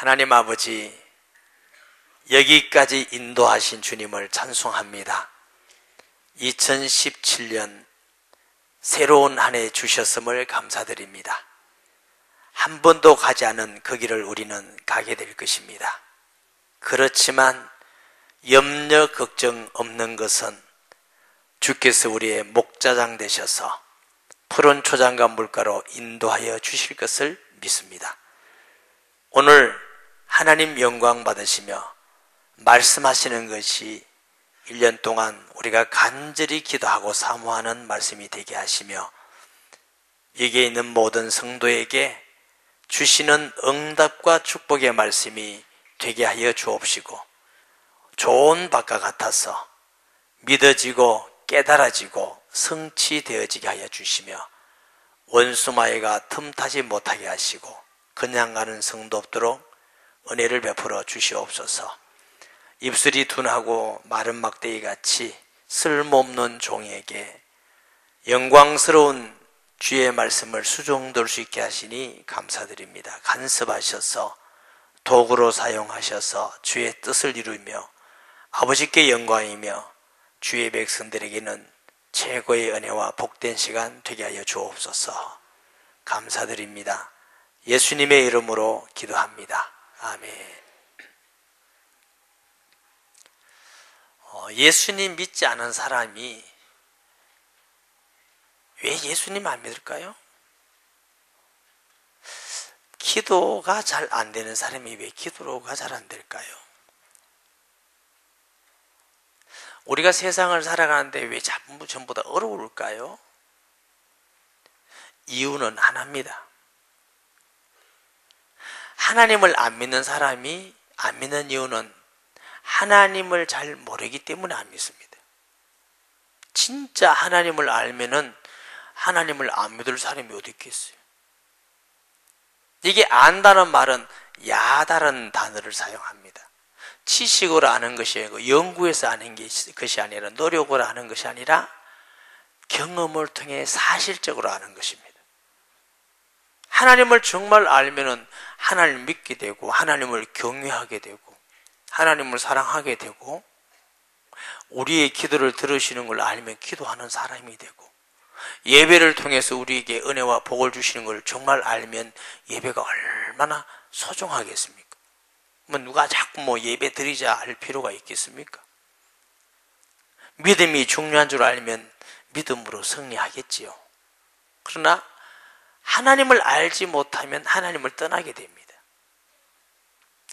하나님 아버지, 여기까지 인도하신 주님을 찬송합니다. 2017년 새로운 한 해 주셨음을 감사드립니다. 한 번도 가지 않은 그 길을 우리는 가게 될 것입니다. 그렇지만 염려 걱정 없는 것은 주께서 우리의 목자장 되셔서 푸른 초장과 물가로 인도하여 주실 것을 믿습니다. 오늘 하나님 영광 받으시며 말씀하시는 것이 1년 동안 우리가 간절히 기도하고 사모하는 말씀이 되게 하시며 여기에 있는 모든 성도에게 주시는 응답과 축복의 말씀이 되게 하여 주옵시고 좋은 바과 같아서 믿어지고 깨달아지고 성취되어지게 하여 주시며 원수마귀가 틈타지 못하게 하시고 그냥 가는 성도 없도록 은혜를 베풀어 주시옵소서. 입술이 둔하고 마른 막대기 같이 쓸모없는 종에게 영광스러운 주의 말씀을 수종돌 수 있게 하시니 감사드립니다. 간섭하셔서 도구로 사용하셔서 주의 뜻을 이루며 아버지께 영광이며 주의 백성들에게는 최고의 은혜와 복된 시간 되게 하여 주옵소서. 감사드립니다. 예수님의 이름으로 기도합니다. 아멘. 예수님 믿지 않은 사람이 왜 예수님 안 믿을까요? 기도가 잘 안 되는 사람이 왜 기도가 잘 안 될까요? 우리가 세상을 살아가는데 왜 전부 다 어려울까요? 이유는 하나입니다. 하나님을 안 믿는 사람이 안 믿는 이유는 하나님을 잘 모르기 때문에 안 믿습니다. 진짜 하나님을 알면은 하나님을 안 믿을 사람이 어디 있겠어요? 이게 안다는 말은 야다른 단어를 사용합니다. 지식으로 아는 것이 아니고 연구해서 아는 것이 아니라 노력으로 아는 것이 아니라 경험을 통해 사실적으로 아는 것입니다. 하나님을 정말 알면은 하나님을 믿게 되고 하나님을 경외하게 되고 하나님을 사랑하게 되고 우리의 기도를 들으시는 걸 알면 기도하는 사람이 되고 예배를 통해서 우리에게 은혜와 복을 주시는 걸 정말 알면 예배가 얼마나 소중하겠습니까? 누가 자꾸 예배 드리자 할 필요가 있겠습니까? 믿음이 중요한 줄 알면 믿음으로 승리하겠지요. 그러나 하나님을 알지 못하면 하나님을 떠나게 됩니다.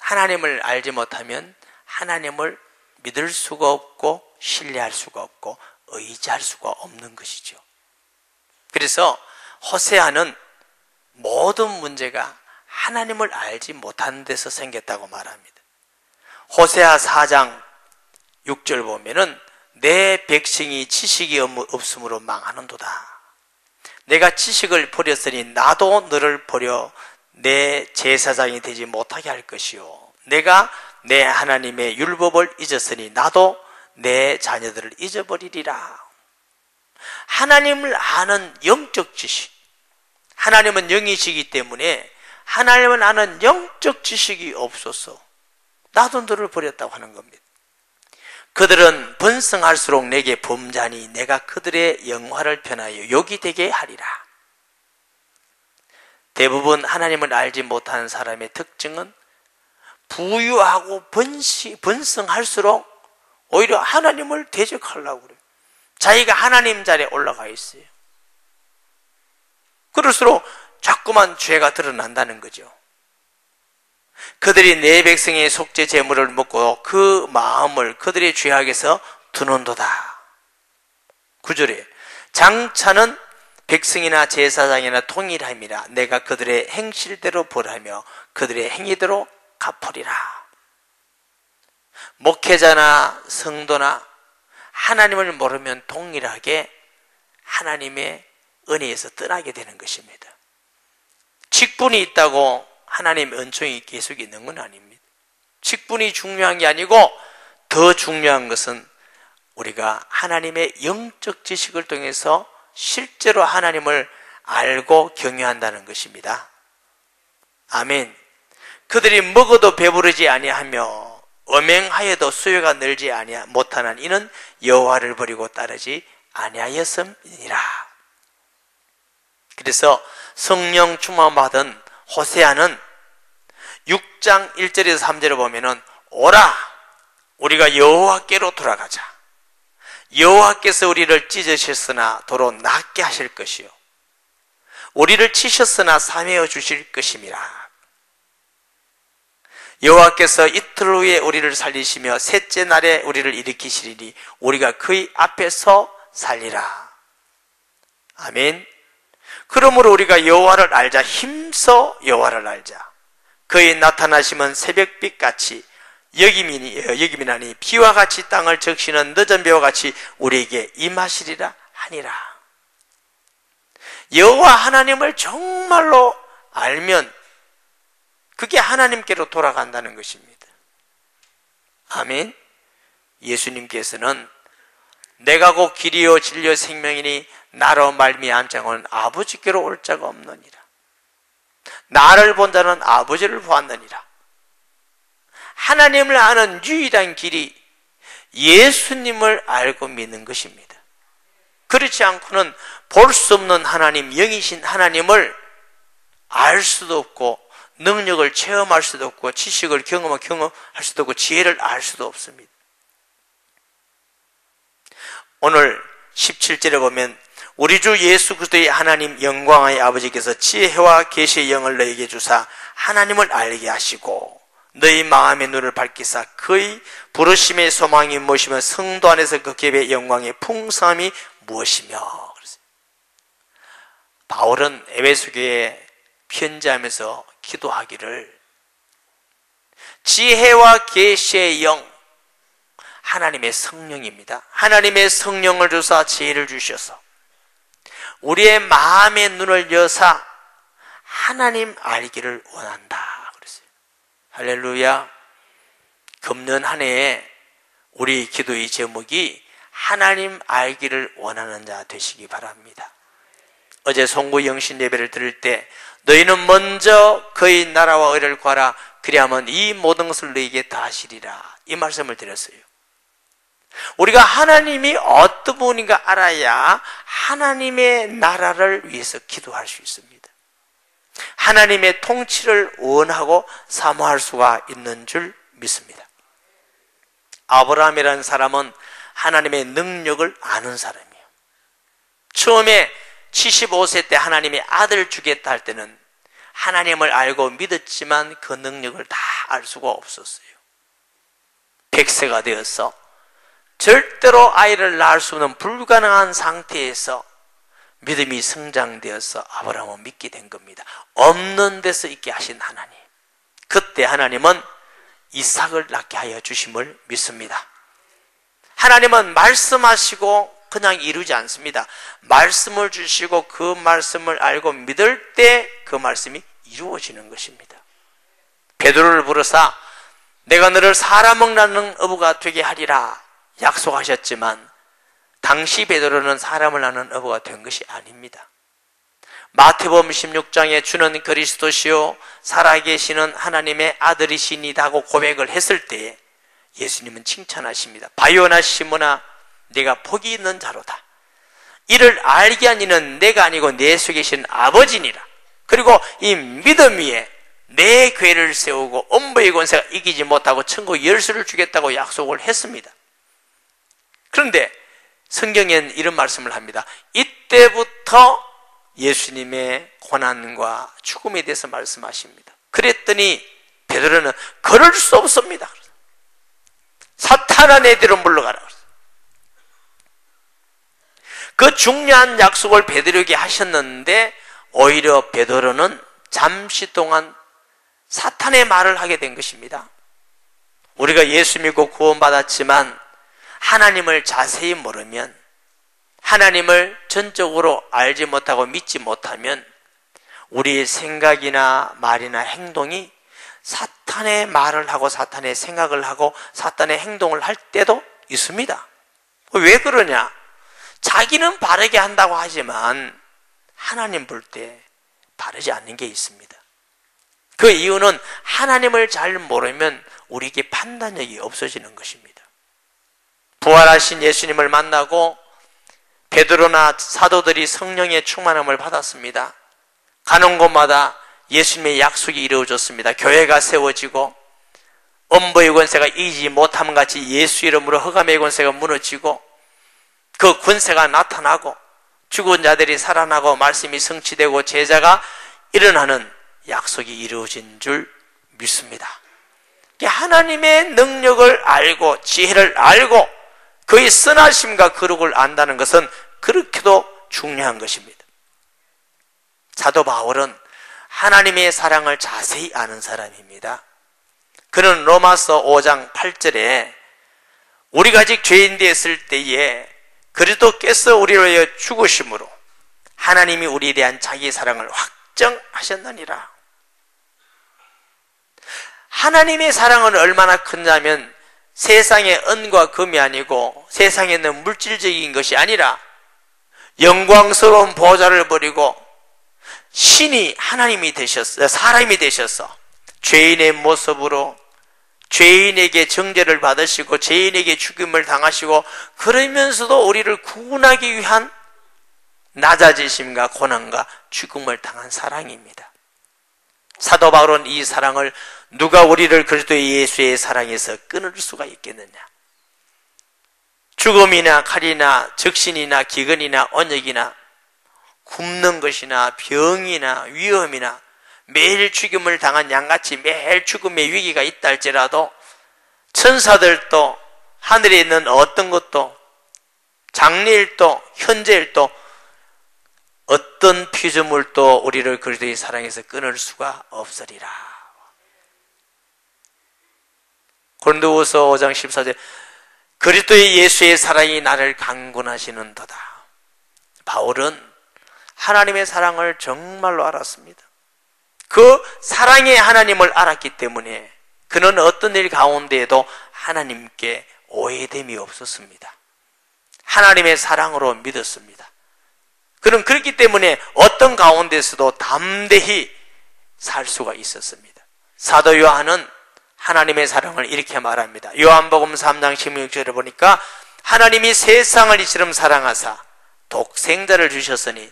하나님을 알지 못하면 하나님을 믿을 수가 없고 신뢰할 수가 없고 의지할 수가 없는 것이죠. 그래서 호세아는 모든 문제가 하나님을 알지 못하는 데서 생겼다고 말합니다. 호세아 4장 6절 보면은 내 백성이 지식이 없으므로 망하는도다. 내가 지식을 버렸으니 나도 너를 버려 내 제사장이 되지 못하게 할 것이요 내가 내 하나님의 율법을 잊었으니 나도 내 자녀들을 잊어버리리라. 하나님을 아는 영적 지식, 하나님은 영이시기 때문에 하나님을 아는 영적 지식이 없어서 나도 너를 버렸다고 하는 겁니다. 그들은 번성할수록 내게 범자니 내가 그들의 영화를 변하여 욕이 되게 하리라. 대부분 하나님을 알지 못하는 사람의 특징은 부유하고 번성할수록 오히려 하나님을 대적하려고 그래요. 자기가 하나님 자리에 올라가 있어요. 그럴수록 자꾸만 죄가 드러난다는 거죠. 그들이 내 백성의 속죄 제물을 먹고 그 마음을 그들의 죄악에서 두는도다. 9절에 장차는 백성이나 제사장이나 통일함이라. 내가 그들의 행실대로 벌하며 그들의 행위대로 갚으리라. 목회자나 성도나 하나님을 모르면 동일하게 하나님의 은혜에서 떠나게 되는 것입니다. 직분이 있다고 하나님의 은총이 계속 있는 건 아닙니다. 직분이 중요한 게 아니고 더 중요한 것은 우리가 하나님의 영적 지식을 통해서 실제로 하나님을 알고 경외한다는 것입니다. 아멘. 그들이 먹어도 배부르지 아니하며 엄행하여도 수요가 늘지 못하는 이는 여호와를 버리고 따르지 아니하였음이니라. 그래서 성령 충만받은 호세아는 6장 1절에서 3절을 보면은 오라 우리가 여호와께로 돌아가자. 여호와께서 우리를 찢으셨으나 도로 낫게 하실 것이요 우리를 치셨으나 사매어 주실 것임이라. 여호와께서 이틀 후에 우리를 살리시며 셋째 날에 우리를 일으키시리니 우리가 그의 앞에서 살리라. 아멘. 그러므로 우리가 여호와를 알자. 힘써 여호와를 알자. 그의 나타나심은 새벽빛같이 여김이나니 비와 같이 땅을 적시는 늦은 비와 같이 우리에게 임하시리라 하니라. 여호와 하나님을 정말로 알면 그게 하나님께로 돌아간다는 것입니다. 아멘. 예수님께서는 내가 곧 길이요 진리요 생명이니 나로 말미암은 자는 아버지께로 올 자가 없느니라. 나를 본 자는 아버지를 보았느니라. 하나님을 아는 유일한 길이 예수님을 알고 믿는 것입니다. 그렇지 않고는 볼 수 없는 하나님, 영이신 하나님을 알 수도 없고 능력을 체험할 수도 없고 지식을 경험할 수도 없고 지혜를 알 수도 없습니다. 오늘 17절에 보면 우리 주 예수 그리스도의 하나님 영광의 아버지께서 지혜와 계시의 영을 너에게 주사 하나님을 알게 하시고 너희 마음의 눈을 밝히사 그의 부르심의 소망이 무엇이며 성도 안에서 그 기업의 영광의 풍성함이 무엇이며. 바울은 에베소교회에 편지하면서 기도하기를 지혜와 계시의 영, 하나님의 성령입니다. 하나님의 성령을 주사 지혜를 주셔서 우리의 마음의 눈을 여사 하나님 알기를 원한다 그랬어요. 할렐루야. 금년 한 해에 우리 기도의 제목이 하나님 알기를 원하는 자 되시기 바랍니다. 어제 송구 영신 예배를 드릴 때 너희는 먼저 그의 나라와 의를 구하라 그리하면 이 모든 것을 너희에게 다 하시리라 이 말씀을 드렸어요. 우리가 하나님이 어떤 분인가 알아야 하나님의 나라를 위해서 기도할 수 있습니다. 하나님의 통치를 원하고 사모할 수가 있는 줄 믿습니다. 아브라함이라는 사람은 하나님의 능력을 아는 사람이에요. 처음에 75세 때 하나님이 아들 주겠다 할 때는 하나님을 알고 믿었지만 그 능력을 다 알 수가 없었어요. 100세가 되어서 절대로 아이를 낳을 수 없는 불가능한 상태에서 믿음이 성장되어서 아브라함은 믿게 된 겁니다. 없는 데서 있게 하신 하나님. 그때 하나님은 이삭을 낳게 하여 주심을 믿습니다. 하나님은 말씀하시고 그냥 이루지 않습니다. 말씀을 주시고 그 말씀을 알고 믿을 때 그 말씀이 이루어지는 것입니다. 베드로를 부르사 내가 너를 사람을 낳는 어부가 되게 하리라 약속하셨지만 당시 베드로는 사람을 낳는 어부가 된 것이 아닙니다. 마태복음 16장에 주는 그리스도시요 살아계시는 하나님의 아들이시니다 하고 고백을 했을 때 예수님은 칭찬하십니다. 바요나 시몬아 네가 복이 있는 자로다. 이를 알게 한 이는 내가 아니고 내 속에 계신 아버지니라. 그리고 이 믿음 위에 내 궤를 세우고 엄부의 권세가 이기지 못하고 천국 열쇠를 주겠다고 약속을 했습니다. 그런데 성경에는 이런 말씀을 합니다. 이때부터 예수님의 고난과 죽음에 대해서 말씀하십니다. 그랬더니 베드로는 그럴 수 없습니다. 사탄아 내 뒤로 물러가라. 그 중요한 약속을 베드로에게 하셨는데 오히려 베드로는 잠시 동안 사탄의 말을 하게 된 것입니다. 우리가 예수 믿고 구원받았지만 하나님을 자세히 모르면 하나님을 전적으로 알지 못하고 믿지 못하면 우리의 생각이나 말이나 행동이 사탄의 말을 하고 사탄의 생각을 하고 사탄의 행동을 할 때도 있습니다. 왜 그러냐? 자기는 바르게 한다고 하지만 하나님 볼 때 바르지 않는 게 있습니다. 그 이유는 하나님을 잘 모르면 우리에게 판단력이 없어지는 것입니다. 부활하신 예수님을 만나고 베드로나 사도들이 성령의 충만함을 받았습니다. 가는 곳마다 예수님의 약속이 이루어졌습니다. 교회가 세워지고 엄부의 권세가 이기지 못함 같이 예수 이름으로 흑암의 권세가 무너지고 그 권세가 나타나고 죽은 자들이 살아나고 말씀이 성취되고 제자가 일어나는 약속이 이루어진 줄 믿습니다. 하나님의 능력을 알고 지혜를 알고 그의 선하심과 거룩을 안다는 것은 그렇게도 중요한 것입니다. 사도 바울은 하나님의 사랑을 자세히 아는 사람입니다. 그는 로마서 5장 8절에 우리가 아직 죄인 되었을 때에 그리스도께서 우리를 위하여 죽으심으로 하나님이 우리에 대한 자기 사랑을 확정하셨느니라. 하나님의 사랑은 얼마나 크냐면 세상의 은과 금이 아니고 세상에 있는 물질적인 것이 아니라 영광스러운 보좌를 버리고 신이 하나님이 되셨어, 사람이 되셔서 죄인의 모습으로 죄인에게 정죄를 받으시고 죄인에게 죽임을 당하시고 그러면서도 우리를 구원하기 위한 낮아지심과 고난과 죽음을 당한 사랑입니다. 사도 바울은 이 사랑을 누가 우리를 그리스도 예수의 사랑에서 끊을 수가 있겠느냐? 죽음이나 칼이나 적신이나 기근이나 언역이나 굶는 것이나 병이나 위험이나 매일 죽임을 당한 양같이 매일 죽음의 위기가 있다 할지라도 천사들도 하늘에 있는 어떤 것도 장래일도 현재일도 어떤 피조물도 우리를 그리스도의 사랑에서 끊을 수가 없으리라. 고린도후서 5장 14절 그리스도의 예수의 사랑이 나를 강권하시는도다. 바울은 하나님의 사랑을 정말로 알았습니다. 그 사랑의 하나님을 알았기 때문에 그는 어떤 일 가운데에도 하나님께 오해됨이 없었습니다. 하나님의 사랑으로 믿었습니다. 그는 그렇기 때문에 어떤 가운데서도 담대히 살 수가 있었습니다. 사도 요한은 하나님의 사랑을 이렇게 말합니다. 요한복음 3장 16절에 보니까 하나님이 세상을 이처럼 사랑하사 독생자를 주셨으니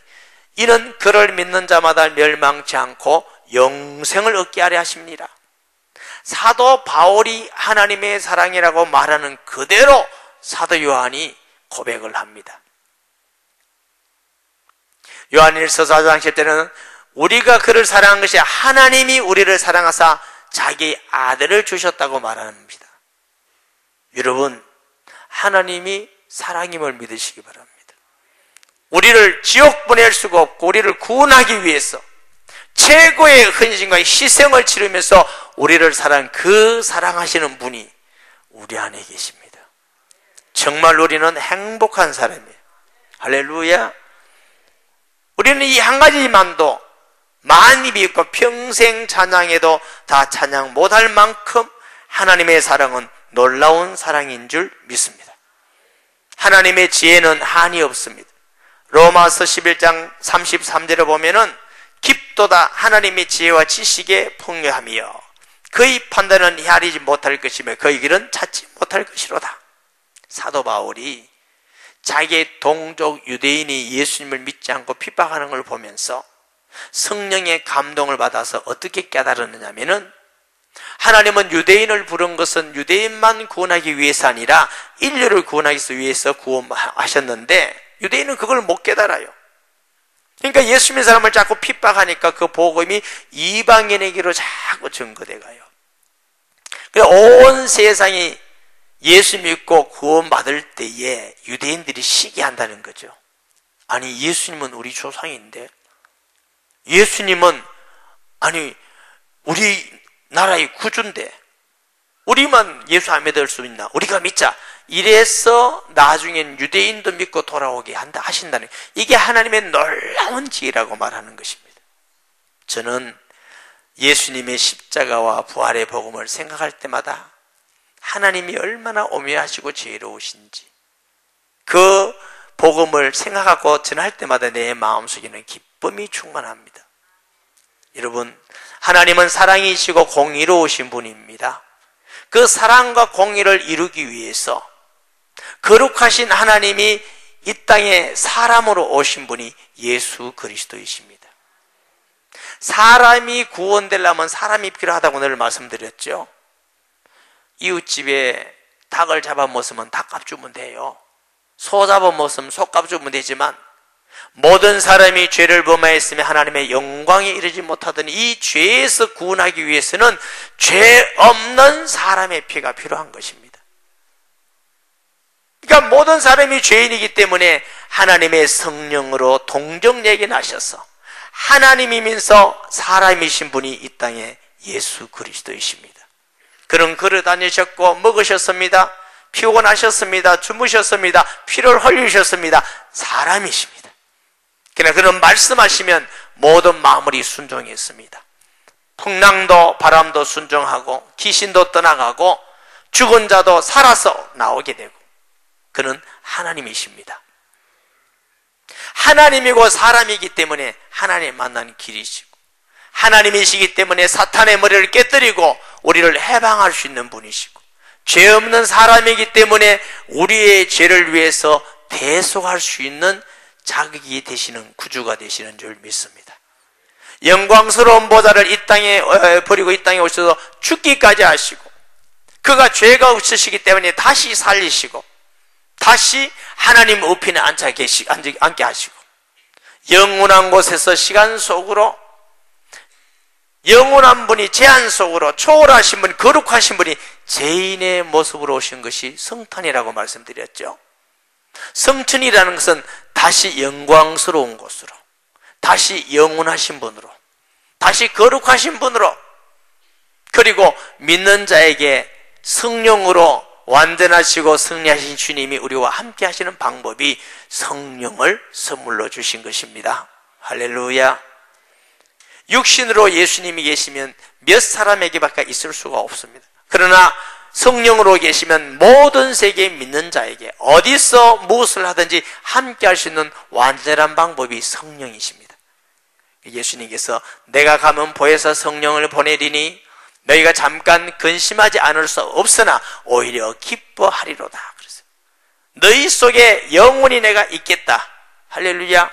이는 그를 믿는 자마다 멸망치 않고 영생을 얻게 하려 하십니다. 사도 바울이 하나님의 사랑이라고 말하는 그대로 사도 요한이 고백을 합니다. 요한일서 4장 10절에는 우리가 그를 사랑한 것이 하나님이 우리를 사랑하사 자기 아들을 주셨다고 말합니다. 여러분, 하나님이 사랑임을 믿으시기 바랍니다. 우리를 지옥 보낼 수가 없고 우리를 구원하기 위해서 최고의 헌신과 희생을 치르면서 우리를 사랑한 그 사랑하시는 분이 우리 안에 계십니다. 정말 우리는 행복한 사람이에요. 할렐루야. 우리는 이 한 가지만도 많이 믿고 평생 찬양해도 다 찬양 못할 만큼 하나님의 사랑은 놀라운 사랑인 줄 믿습니다. 하나님의 지혜는 한이 없습니다. 로마서 11장 33절에 보면은 깊도다 하나님의 지혜와 지식에 풍요하며 그의 판단은 헤아리지 못할 것이며 그의 길은 찾지 못할 것이로다. 사도 바울이 자기의 동족 유대인이 예수님을 믿지 않고 핍박하는 걸 보면서 성령의 감동을 받아서 어떻게 깨달았느냐면은 하나님은 유대인을 부른 것은 유대인만 구원하기 위해서 아니라 인류를 구원하기 위해서 구원하셨는데 유대인은 그걸 못 깨달아요. 그러니까 예수 믿는 사람을 자꾸 핍박하니까 그 복음이 이방인에게로 자꾸 전거돼 가요. 온 세상이 예수 믿고 구원받을 때에 유대인들이 시기한다는 거죠. 아니 예수님은 우리 조상인데 예수님은 아니 우리 나라의 구주인데 우리만 예수 안 믿을 수 있나? 우리가 믿자. 이래서 나중엔 유대인도 믿고 돌아오게 한다 하신다는 이게 하나님의 놀라운 지혜라고 말하는 것입니다. 저는 예수님의 십자가와 부활의 복음을 생각할 때마다 하나님이 얼마나 오묘하시고 지혜로우신지 그 복음을 생각하고 전할 때마다 내 마음속에는 기쁨이 충만합니다. 여러분, 하나님은 사랑이시고 공의로우신 분입니다. 그 사랑과 공의를 이루기 위해서 거룩하신 하나님이 이 땅에 사람으로 오신 분이 예수 그리스도이십니다. 사람이 구원되려면 사람이 필요하다고 늘 말씀드렸죠. 이웃집에 닭을 잡아먹으면 닭값 주면 돼요. 소 잡아먹으면 소값 주면 되지만 모든 사람이 죄를 범하였으며 하나님의 영광에 이르지 못하던 이 죄에서 구원하기 위해서는 죄 없는 사람의 피가 필요한 것입니다. 그러니까 모든 사람이 죄인이기 때문에 하나님의 성령으로 동정내게 나셔서 하나님이면서 사람이신 분이 이 땅에 예수 그리스도이십니다. 그는 걸어 다니셨고 먹으셨습니다. 피곤하셨습니다. 주무셨습니다. 피를 흘리셨습니다. 사람이십니다. 그러나 그는 말씀하시면 모든 마무리 순종했습니다. 풍랑도 바람도 순종하고 귀신도 떠나가고 죽은 자도 살아서 나오게 되고 그는 하나님이십니다. 하나님이고 사람이기 때문에 하나님 만나는 길이시고 하나님이시기 때문에 사탄의 머리를 깨뜨리고 우리를 해방할 수 있는 분이시고 죄 없는 사람이기 때문에 우리의 죄를 위해서 대속할 수 있는 자격이 되시는 구주가 되시는 줄 믿습니다. 영광스러운 보좌를 이 땅에 버리고 이 땅에 오셔서 죽기까지 하시고 그가 죄가 없으시기 때문에 다시 살리시고 다시 하나님 우편에 앉게 하시고 영원한 곳에서 시간 속으로 영원한 분이 제한 속으로 초월하신 분, 거룩하신 분이 죄인의 모습으로 오신 것이 성탄이라고 말씀드렸죠. 성천이라는 것은 다시 영광스러운 곳으로, 다시 영원하신 분으로, 다시 거룩하신 분으로, 그리고 믿는 자에게 성령으로 완전하시고 승리하신 주님이 우리와 함께 하시는 방법이 성령을 선물로 주신 것입니다. 할렐루야. 육신으로 예수님이 계시면 몇 사람에게밖에 있을 수가 없습니다. 그러나 성령으로 계시면 모든 세계 믿는 자에게 어디서 무엇을 하든지 함께 할 수 있는 완전한 방법이 성령이십니다. 예수님께서 내가 가면 보혜사 성령을 보내리니 너희가 잠깐 근심하지 않을 수 없으나 오히려 기뻐하리로다. 그래서 너희 속에 영원히 내가 있겠다. 할렐루야.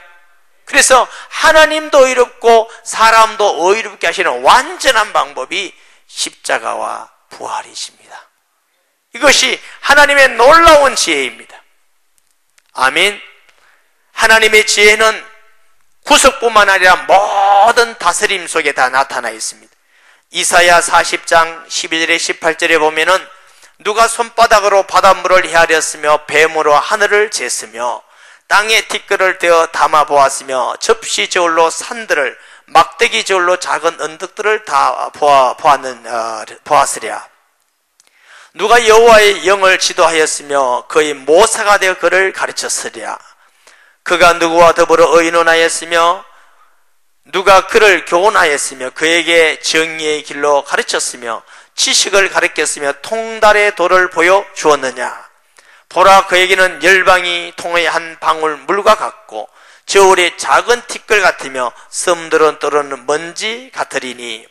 그래서 하나님도 의롭고 사람도 의롭게 하시는 완전한 방법이 십자가와 부활이십니다. 이것이 하나님의 놀라운 지혜입니다. 아멘. 하나님의 지혜는 구속뿐만 아니라 모든 다스림 속에 다 나타나 있습니다. 이사야 40장 11절에 18절에 보면은 누가 손바닥으로 바닷물을 헤아렸으며 뱀으로 하늘을 쟀으며 땅에 티끌을 대어 담아 보았으며 접시 저울로 산들을 막대기 저울로 작은 언덕들을 다 보았으랴. 누가 여호와의 영을 지도하였으며 그의 모사가 되어 그를 가르쳤으랴. 그가 누구와 더불어 의논하였으며 누가 그를 교훈하였으며 그에게 정의의 길로 가르쳤으며 지식을 가르쳤으며 통달의 도를 보여주었느냐. 보라, 그에게는 열방이 통의 한 방울 물과 같고 저울의 작은 티끌 같으며 섬들은 떠오르는 먼지 같으리니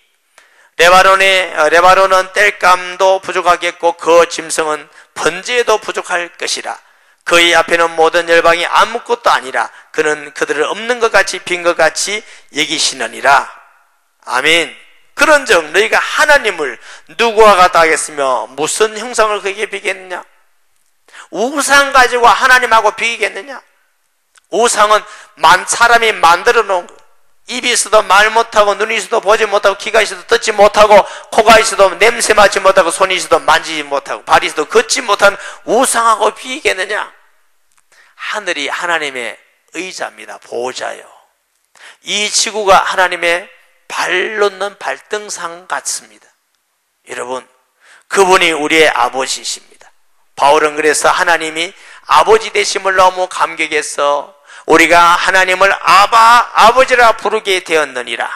레바논은 땔감도 부족하겠고 그 짐승은 번제에도 부족할 것이라. 그의 앞에는 모든 열방이 아무것도 아니라 그는 그들을 없는 것 같이 빈 것 같이 여기시느니라. 아멘. 그런즉 너희가 하나님을 누구와 같다 하겠으며 무슨 형상을 그에게 비겠느냐? 우상 가지고 하나님하고 비기겠느냐? 우상은 사람이 만들어 놓은 거. 입이 있어도 말 못하고 눈이 있어도 보지 못하고 귀가 있어도 듣지 못하고 코가 있어도 냄새 맡지 못하고 손이 있어도 만지지 못하고 발이 있어도 걷지 못하는 우상하고 비기겠느냐? 하늘이 하나님의 의자입니다. 보호자요. 이 지구가 하나님의 발 놓는 발등상 같습니다. 여러분, 그분이 우리의 아버지이십니다. 바울은 그래서 하나님이 아버지 되심을 너무 감격해서 우리가 하나님을 아버지라 부르게 되었느니라.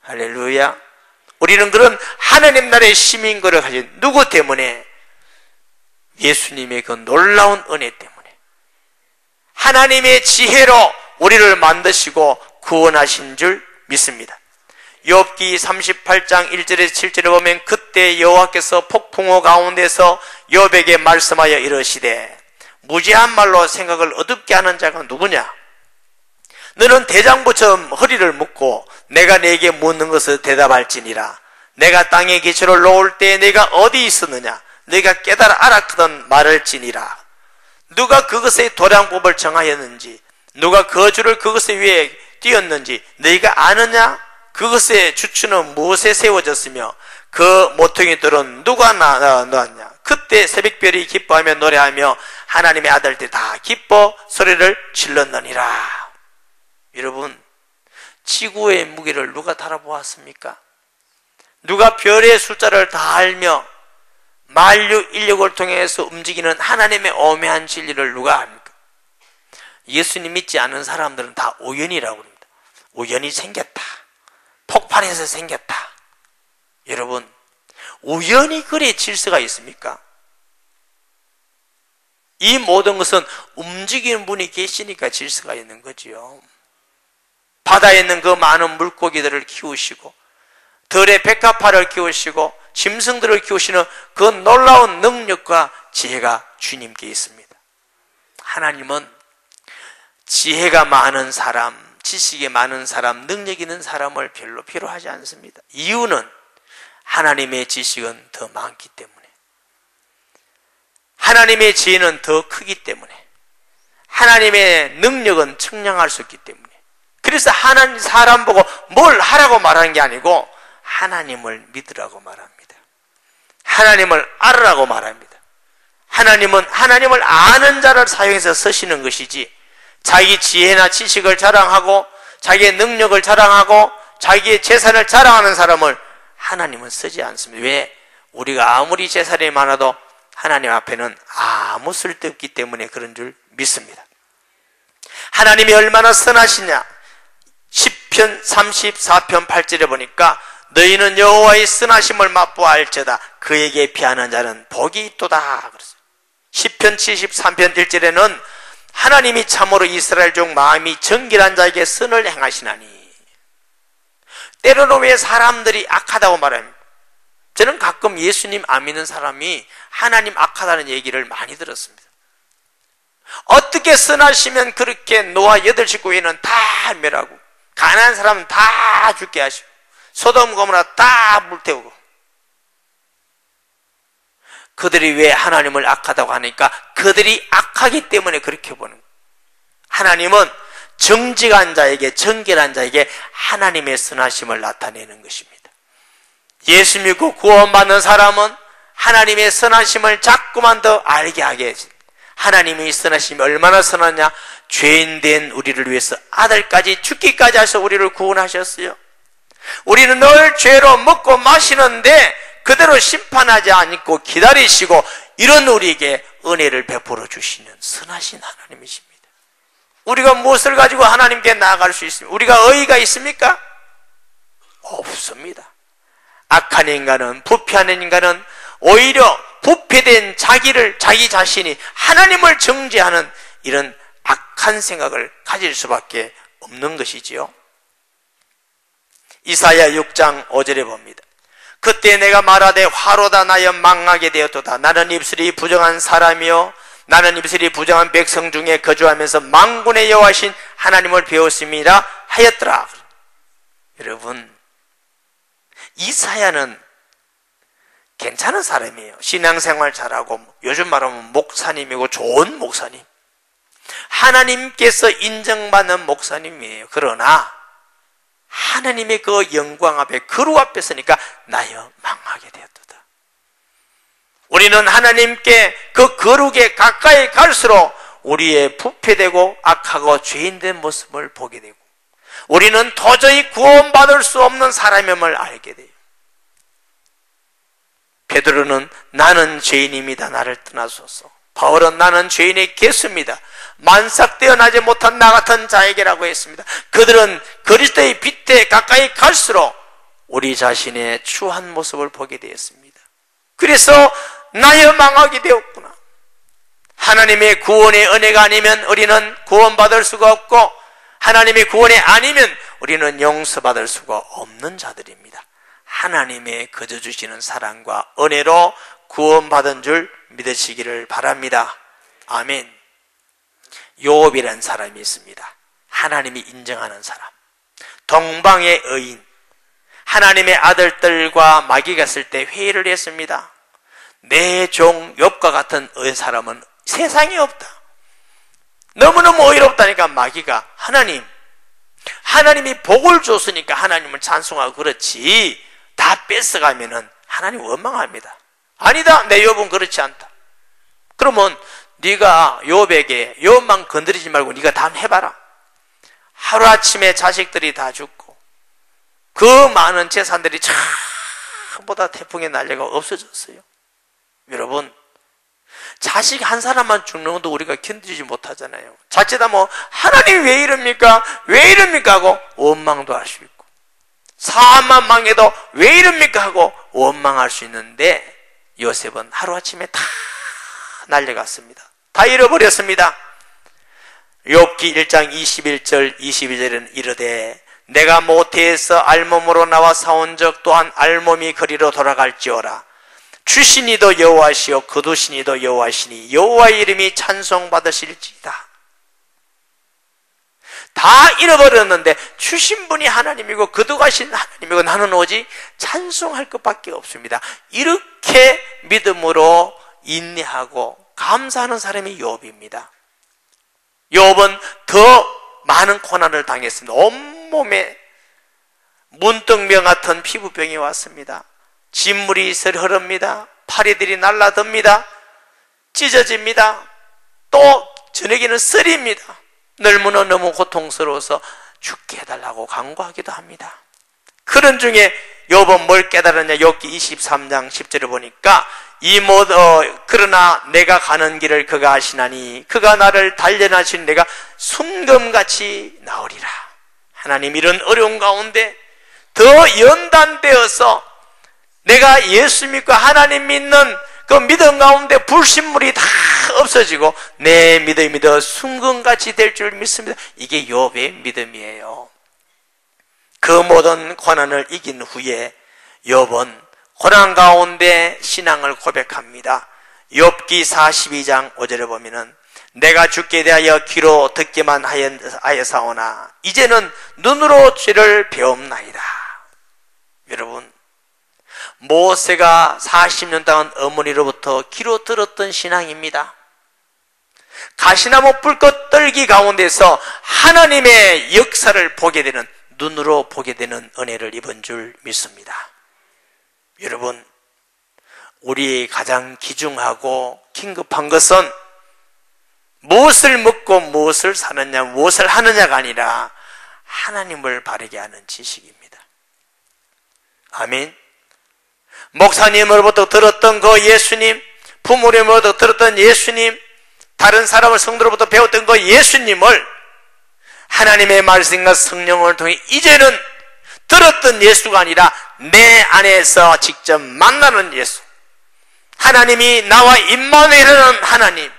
할렐루야. 우리는 그런 하나님 나라의 시민권을 가진 누구 때문에? 예수님의 그 놀라운 은혜 때문에. 하나님의 지혜로 우리를 만드시고 구원하신 줄 믿습니다. 욥기 38장 1절에서 7절에 보면 그때 여호와께서 폭풍우 가운데서 욥에게 말씀하여 이르시되 무지한 말로 생각을 어둡게 하는 자가 누구냐? 너는 대장부처럼 허리를 묶고 내가 네게 묻는 것을 대답할지니라. 내가 땅의 기초를 놓을 때 내가 어디 있었느냐? 네가 깨달아 알았거든 말할지니라. 누가 그것의 도량법을 정하였는지, 누가 거주를 그것의 위에 띄었는지 너희가 아느냐? 그것의 주추는 무엇에 세워졌으며 그 모퉁이들은 누가 놓았냐? 그때 새벽별이 기뻐하며 노래하며 하나님의 아들들이 다 기뻐 소리를 질렀느니라. 여러분, 지구의 무게를 누가 달아보았습니까? 누가 별의 숫자를 다 알며 만류 인력을 통해서 움직이는 하나님의 오묘한 진리를 누가 압니까? 예수님 믿지 않은 사람들은 다 우연이라고 합니다. 우연히 생겼다. 폭발해서 생겼다. 여러분, 우연히 그래 질서가 있습니까? 이 모든 것은 움직이는 분이 계시니까 질서가 있는 거지요. 바다에 있는 그 많은 물고기들을 키우시고 들의 백합화를 키우시고 짐승들을 키우시는 그 놀라운 능력과 지혜가 주님께 있습니다. 하나님은 지혜가 많은 사람, 지식이 많은 사람, 능력 있는 사람을 별로 필요하지 않습니다. 이유는 하나님의 지식은 더 많기 때문에, 하나님의 지혜는 더 크기 때문에, 하나님의 능력은 측량할 수 있기 때문에. 그래서 하나님 사람 보고 뭘 하라고 말하는 게 아니고 하나님을 믿으라고 말합니다. 하나님을 알으라고 말합니다. 하나님은 하나님을 아는 자를 사용해서 쓰시는 것이지 자기 지혜나 지식을 자랑하고 자기의 능력을 자랑하고 자기의 재산을 자랑하는 사람을 하나님은 쓰지 않습니다. 왜? 우리가 아무리 재산이 많아도 하나님 앞에는 아무 쓸데없기 때문에 그런 줄 믿습니다. 하나님이 얼마나 선하시냐? 시편 34편 8절에 보니까 너희는 여호와의 선하심을 맛보아알지어다 그에게 피하는 자는 복이 있도다 그랬어요. 시편 73편 1절에는 하나님이 참으로 이스라엘 중 마음이 정결한 자에게 선을 행하시나니. 때로는 왜 사람들이 악하다고 말합니다. 저는 가끔 예수님 안 믿는 사람이 하나님 악하다는 얘기를 많이 들었습니다. 어떻게 선하시면 그렇게 노아 8식구에는 다 멸하고 가난한 사람은 다 죽게 하시고 소돔 고모라 다 불태우고. 그들이 왜 하나님을 악하다고 하니까 그들이 악하기 때문에 그렇게 보는 거예요. 하나님은 정직한 자에게, 정결한 자에게 하나님의 선하심을 나타내는 것입니다. 예수 믿고 구원받는 사람은 하나님의 선하심을 자꾸만 더 알게 하게 해줍니다. 하나님의 선하심이 얼마나 선하냐? 죄인된 우리를 위해서 아들까지 죽기까지 하셔서 우리를 구원하셨어요. 우리는 늘 죄로 먹고 마시는데 그대로 심판하지 않고 기다리시고 이런 우리에게 은혜를 베풀어 주시는 선하신 하나님이십니다. 우리가 무엇을 가지고 하나님께 나아갈 수 있습니까? 우리가 의의가 있습니까? 없습니다. 악한 인간은, 부패하는 인간은 오히려 부패된 자기 자신이 하나님을 정죄하는 이런 악한 생각을 가질 수밖에 없는 것이지요. 이사야 6장 5절에 봅니다. 그때 내가 말하되 화로다 나여 망하게 되었도다. 나는 입술이 부정한 사람이요 나는 입술이 부정한 백성 중에 거주하면서 만군의 여호와신 하나님을 배웠음이라 하였더라. 여러분, 이사야는 괜찮은 사람이에요. 신앙생활 잘하고 요즘 말하면 목사님이고 좋은 목사님, 하나님께서 인정받는 목사님이에요. 그러나 하나님의 그 영광 앞에, 거룩 앞에 서니까 나여 망하게 되었도다. 우리는 하나님께 그 거룩에 가까이 갈수록 우리의 부패되고 악하고 죄인된 모습을 보게 되고 우리는 도저히 구원받을 수 없는 사람임을 알게 돼요. 베드로는 나는 죄인입니다. 나를 떠나소서. 바울은 나는 죄인의 개수입니다. 만삭되어 나지 못한 나 같은 자에게라고 했습니다. 그들은 그리스도의 빛에 가까이 갈수록 우리 자신의 추한 모습을 보게 되었습니다. 그래서 나여 망하게 되었구나. 하나님의 구원의 은혜가 아니면 우리는 구원받을 수가 없고 하나님의 구원이 아니면 우리는 용서받을 수가 없는 자들입니다. 하나님의 거저 주시는 사랑과 은혜로 구원받은 줄 믿으시기를 바랍니다. 아멘. 요업이라는 사람이 있습니다. 하나님이 인정하는 사람, 동방의 의인. 하나님의 아들들과 마귀가 쓸 때 회의를 했습니다. 내 종 욥과 같은 사람은 세상에 없다. 너무너무 의롭다니까 마귀가 하나님이 복을 줬으니까 하나님을 찬송하고 그렇지, 다 뺏어가면은 하나님 원망합니다. 아니다, 내 욥은 그렇지 않다. 그러면 네가 욥에게 욥만 건드리지 말고 네가 다 해봐라. 하루아침에 자식들이 다 죽고 그 많은 재산들이 전부 다 태풍에 날려가 없어졌어요. 여러분, 자식 한 사람만 죽는 것도 우리가 견디지 못하잖아요. 자칫하면 뭐 하나님 왜 이럽니까? 왜 이럽니까? 하고 원망도 할 수 있고, 사업만 망해도 왜 이럽니까? 하고 원망할 수 있는데, 요셉은 하루아침에 다 날려갔습니다. 다 잃어버렸습니다. 욥기 1장 21절 22절에는 이르되 내가 모태에서 알몸으로 나와 사온 적 또한 알몸이 그리로 돌아갈지어라. 주신이도 여호와시요 거두신이도 여호와시니 여호와의 이름이 찬송받으실지이다. 다 잃어버렸는데 주신 분이 하나님이고 거두가신 하나님이고 나는 오직 찬송할 것밖에 없습니다. 이렇게 믿음으로 인내하고 감사하는 사람이 욥입니다. 욥은 더 많은 고난을 당했습니다. 온몸에 문득병 같은 피부병이 왔습니다. 진물이 있을 흐릅니다. 파리들이 날라듭니다. 찢어집니다. 또 저녁에는 쓰립니다. 널무는 너무 고통스러워서 죽게 해달라고 간구하기도 합니다. 그런 중에 욥은 뭘 깨달았냐? 욥기 23장 10절을 보니까 그러나 내가 가는 길을 그가 아시나니 그가 나를 단련하신 내가 순금같이 나으리라. 하나님, 이런 어려운 가운데 더 연단되어서 내가 예수 믿고 하나님 믿는 그 믿음 가운데 불신물이 다 없어지고 내 믿음이 더 순금같이 될 줄 믿습니다. 이게 욥의 믿음이에요. 그 모든 고난을 이긴 후에 욥은 고난 가운데 신앙을 고백합니다. 욥기 42장 5절에 보면은 내가 죽게 대하여 귀로 듣기만 하여사오나 이제는 눈으로 죄를 배움나이다. 여러분, 모세가 40년 동안 어머니로부터 귀로 들었던 신앙입니다. 가시나무 불꽃 떨기 가운데서 하나님의 역사를 보게 되는, 눈으로 보게 되는 은혜를 입은 줄 믿습니다. 여러분, 우리 가장 귀중하고 긴급한 것은 무엇을 먹고 무엇을 사느냐, 무엇을 하느냐가 아니라 하나님을 바르게 하는 지식입니다. 아멘. 목사님으로부터 들었던 그 예수님, 부모님으로부터 들었던 예수님, 다른 사람을 성도로부터 배웠던 그 예수님을 하나님의 말씀과 성령을 통해 이제는 들었던 예수가 아니라 내 안에서 직접 만나는 예수, 하나님이 나와 임마누엘이라는 하나님,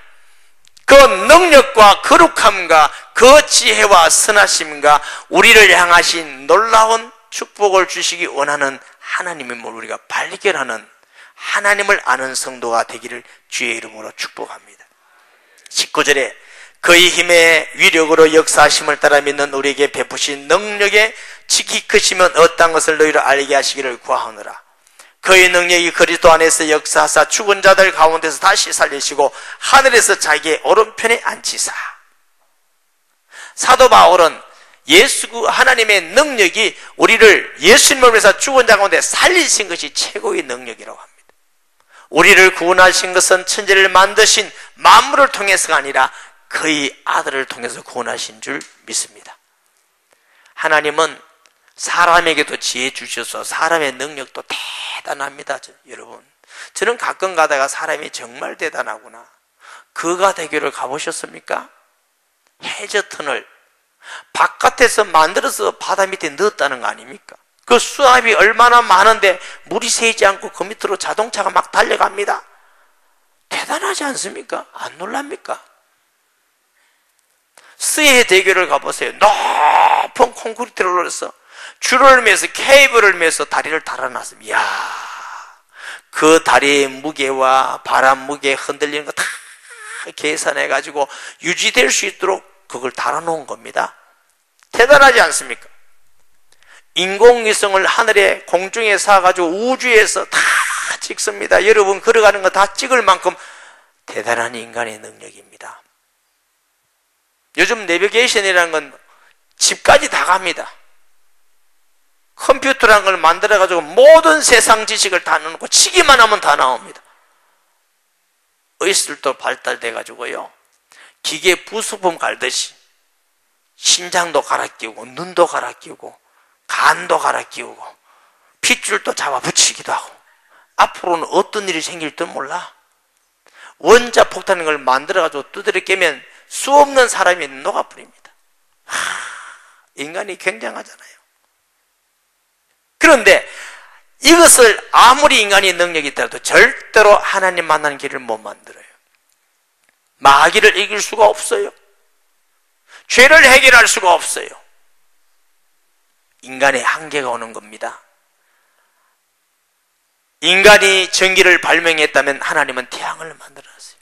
그 능력과 거룩함과 그 지혜와 선하심과 우리를 향하신 놀라운 축복을 주시기 원하는 하나님임을 우리가 발견하는 하나님을 아는 성도가 되기를 주의 이름으로 축복합니다. 19절에 그의 힘의 위력으로 역사하심을 따라 믿는 우리에게 베푸신 능력에 지키 크시면 어떤 것을 너희로 알게 하시기를 구하오노라. 그의 능력이 그리스도 안에서 역사하사 죽은 자들 가운데서 다시 살리시고 하늘에서 자기의 오른편에 앉히사. 사도 바울은 하나님의 능력이 우리를 예수님을 위해서 죽은 자 가운데 살리신 것이 최고의 능력이라고 합니다. 우리를 구원하신 것은 천지를 만드신 만물을 통해서가 아니라 그의 아들을 통해서 구원하신 줄 믿습니다. 하나님은 사람에게도 지혜 주셔서 사람의 능력도 대단합니다. 여러분, 저는 가끔 가다가 사람이 정말 대단하구나. 그가 대교를 가보셨습니까? 해저턴을 바깥에서 만들어서 바다 밑에 넣었다는 거 아닙니까? 그 수압이 얼마나 많은데 물이 새지 않고 그 밑으로 자동차가 막 달려갑니다. 대단하지 않습니까? 안 놀랍니까? 스웨 대교를 가보세요. 높은 콘크리트를 올려서 줄을 매서 케이블을 매서 다리를 달아놨습니다. 이야, 그 다리의 무게와 바람 무게 흔들리는 거 다 계산해가지고 유지될 수 있도록 그걸 달아놓은 겁니다. 대단하지 않습니까? 인공위성을 하늘에 공중에 쏴가지고 우주에서 다 찍습니다. 여러분 걸어가는 거 다 찍을 만큼 대단한 인간의 능력입니다. 요즘 내비게이션이라는 건 집까지 다 갑니다. 컴퓨터라는 걸 만들어가지고 모든 세상 지식을 다 넣어놓고 치기만 하면 다 나옵니다. 의술도 발달돼가지고요, 기계 부수품 갈듯이 심장도 갈아 끼우고 눈도 갈아 끼우고 간도 갈아 끼우고 핏줄도 잡아 붙이기도 하고, 앞으로는 어떤 일이 생길지도 몰라. 원자 폭탄인 걸 만들어가지고 두드려 깨면 수 없는 사람이 녹아버립니다. 인간이 굉장하잖아요. 그런데 이것을 아무리 인간이 능력이 있더라도 절대로 하나님 만나는 길을 못 만들어요. 마귀를 이길 수가 없어요. 죄를 해결할 수가 없어요. 인간의 한계가 오는 겁니다. 인간이 전기를 발명했다면 하나님은 태양을 만들어놨어요.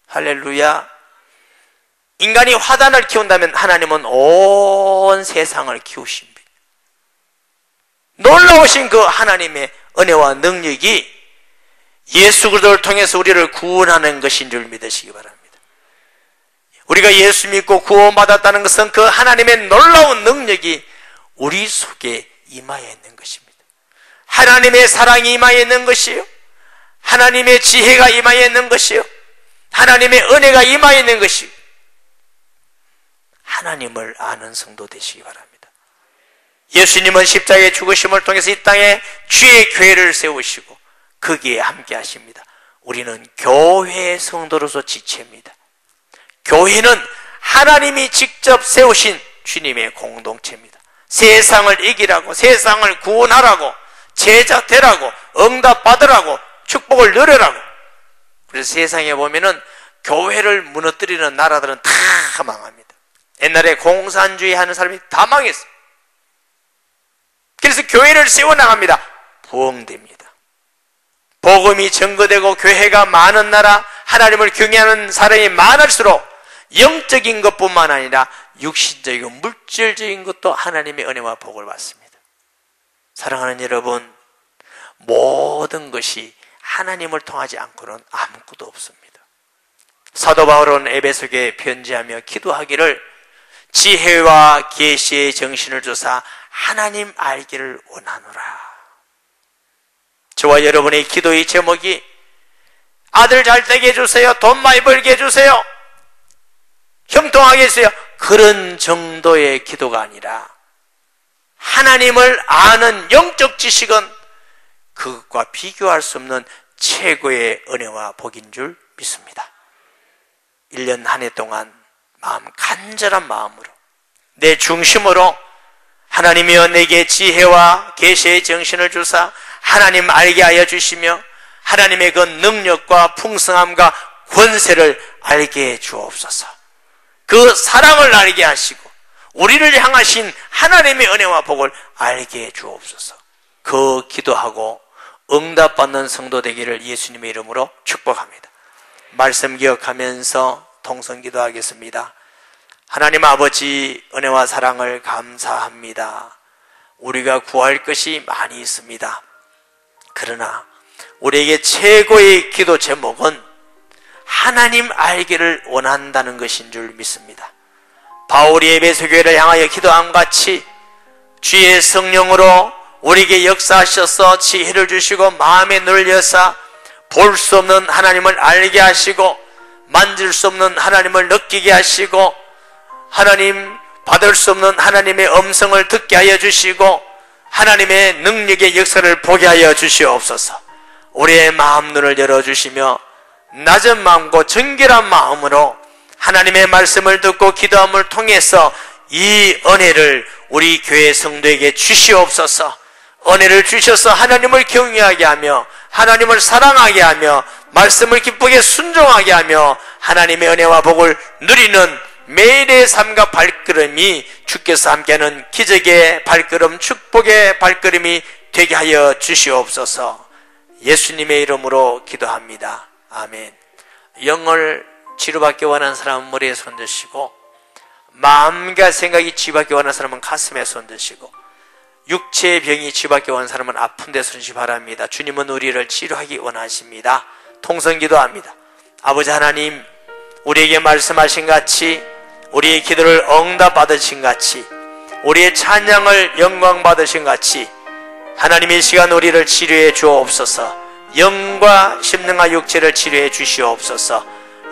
할렐루야. 인간이 화단을 키운다면 하나님은 온 세상을 키우십니다. 놀라우신 그 하나님의 은혜와 능력이 예수 그리스도를 통해서 우리를 구원하는 것인 줄 믿으시기 바랍니다. 우리가 예수 믿고 구원받았다는 것은 그 하나님의 놀라운 능력이 우리 속에 임하여 있는 것입니다. 하나님의 사랑이 임하여 있는 것이요, 하나님의 지혜가 임하여 있는 것이요, 하나님의 은혜가 임하여 있는 것이요, 하나님을 아는 성도 되시기 바랍니다. 예수님은 십자가의 죽으심을 통해서 이 땅에 주의 교회를 세우시고 거기에 함께 하십니다. 우리는 교회의 성도로서 지체입니다. 교회는 하나님이 직접 세우신 주님의 공동체입니다. 세상을 이기라고, 세상을 구원하라고, 제자 되라고, 응답 받으라고, 축복을 누리라고. 그래서 세상에 보면은 교회를 무너뜨리는 나라들은 다 망합니다. 옛날에 공산주의 하는 사람이 다 망했어요. 그래서 교회를 세워나갑니다. 부흥됩니다. 복음이 증거되고 교회가 많은 나라, 하나님을 경외하는 사람이 많을수록 영적인 것뿐만 아니라 육신적이고 물질적인 것도 하나님의 은혜와 복을 받습니다. 사랑하는 여러분, 모든 것이 하나님을 통하지 않고는 아무것도 없습니다. 사도 바울은 에베소교회에 편지하며 기도하기를 지혜와 계시의 정신을 주사 하나님 알기를 원하노라. 저와 여러분의 기도의 제목이 아들 잘 되게 해주세요, 돈 많이 벌게 해주세요, 형통하게 해주세요, 그런 정도의 기도가 아니라 하나님을 아는 영적 지식은 그것과 비교할 수 없는 최고의 은혜와 복인 줄 믿습니다. 1년 한 해 동안 간절한 마음으로 내 중심으로 하나님이여 내게 지혜와 계시의 정신을 주사 하나님 알게 하여 주시며 하나님의 그 능력과 풍성함과 권세를 알게 해 주옵소서. 그 사랑을 알게 하시고 우리를 향하신 하나님의 은혜와 복을 알게 해 주옵소서. 그 기도하고 응답받는 성도 되기를 예수님의 이름으로 축복합니다. 말씀 기억하면서 통성 기도하겠습니다. 하나님 아버지, 은혜와 사랑을 감사합니다. 우리가 구할 것이 많이 있습니다. 그러나 우리에게 최고의 기도 제목은 하나님 알기를 원한다는 것인 줄 믿습니다. 바울이 에베소 교회를 향하여 기도함 같이 주의 성령으로 우리에게 역사하셔서 지혜를 주시고 마음에 눈을 여사 볼 수 없는 하나님을 알게 하시고 만질 수 없는 하나님을 느끼게 하시고 하나님 받을 수 없는 하나님의 음성을 듣게 하여 주시고 하나님의 능력의 역사를 보게 하여 주시옵소서. 우리의 마음 눈을 열어주시며 낮은 마음과 정결한 마음으로 하나님의 말씀을 듣고 기도함을 통해서 이 은혜를 우리 교회 성도에게 주시옵소서. 은혜를 주셔서 하나님을 경외하게 하며 하나님을 사랑하게 하며 말씀을 기쁘게 순종하게 하며 하나님의 은혜와 복을 누리는 매일의 삶과 발걸음이 주께서 함께하는 기적의 발걸음, 축복의 발걸음이 되게 하여 주시옵소서. 예수님의 이름으로 기도합니다. 아멘. 영을 치료받기 원하는 사람은 머리에 손 드시고, 마음과 생각이 치유받기 원하는 사람은 가슴에 손 드시고, 육체의 병이 치유받기 원하는 사람은 아픈 데 손 드시기 바랍니다. 주님은 우리를 치료하기 원하십니다. 통성기도합니다. 아버지 하나님, 우리에게 말씀하신 같이, 우리의 기도를 응답받으신 같이, 우리의 찬양을 영광받으신 같이 하나님의 시간 우리를 치료해 주옵소서. 영과 심령과 육체를 치료해 주시옵소서.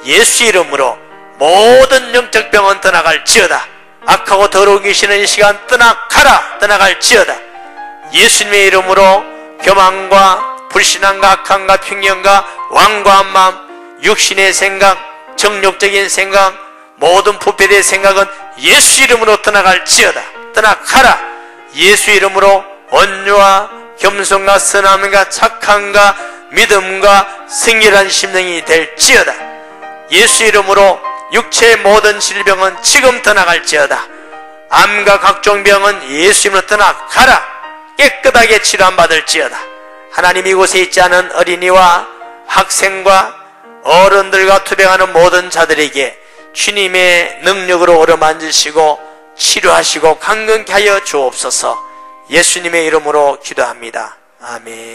예수 이름으로 모든 영적 병은 떠나갈지어다. 악하고 더러운 귀신은 이 시간 떠나가라. 떠나갈지어다. 예수님의 이름으로 교만과 불신앙과 악함과 편견과 완고한 마음, 육신의 생각, 정욕적인 생각, 모든 부패된 생각은 예수 이름으로 떠나갈지어다. 떠나가라. 예수 이름으로 온유와 겸손과 선함과 착함과 믿음과 승리한 심령이 될지어다. 예수 이름으로 육체의 모든 질병은 지금 떠나갈지어다. 암과 각종 병은 예수 이름으로 떠나가라. 깨끗하게 치료받을지어다. 하나님, 이곳에 있지 않은 어린이와 학생과 어른들과 투병하는 모든 자들에게 주님의 능력으로 어루만지시고 치료하시고 강건케 하여 주옵소서. 예수님의 이름으로 기도합니다. 아멘.